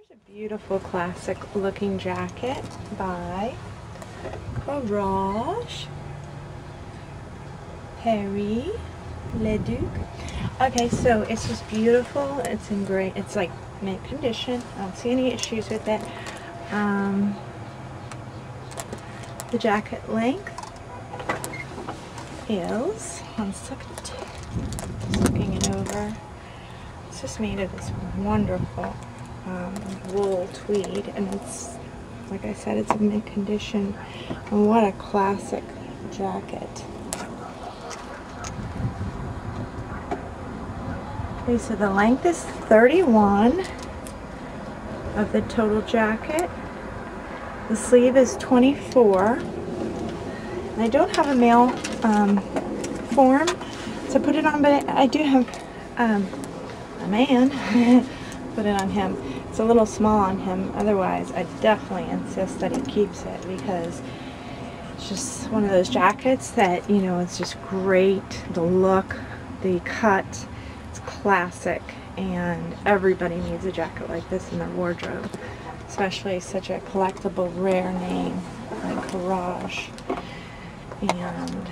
Here's a beautiful classic looking jacket by COURREGES. Paris Le Duc. Okay, so it's just beautiful. It's in great, it's like mint condition. I don't see any issues with it. The jacket length is, one second, just looking it over. It's just made of this wonderful wool tweed, and it's, like I said, it's in mint condition. And what a classic jacket. Okay, so the length is 31 of the total jacket. The sleeve is 24. And I don't have a male form to put it on, but I do have a man put it on him. It's a little small on him. Otherwise, I definitely insist that he keeps it, because it's just one of those jackets that, you know, it's just great. The look, the cut, it's classic, and everybody needs a jacket like this in their wardrobe, especially such a collectible, rare name like COURREGES. And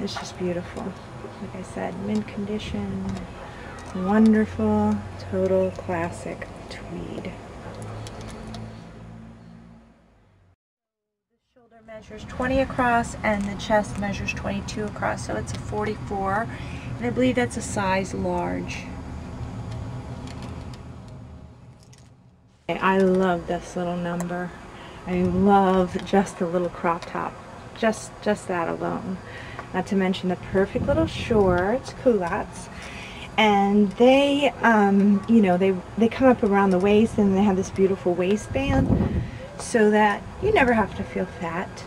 it's just beautiful. Like I said, mint condition, wonderful, total classic tweed. The shoulder measures 20 across and the chest measures 22 across, so it's a 44, and I believe that's a size large. I love this little number. I love just the little crop top, just that alone. Not to mention the perfect little shorts, culottes, and they, you know, they come up around the waist, and they have this beautiful waistband, so that you never have to feel fat.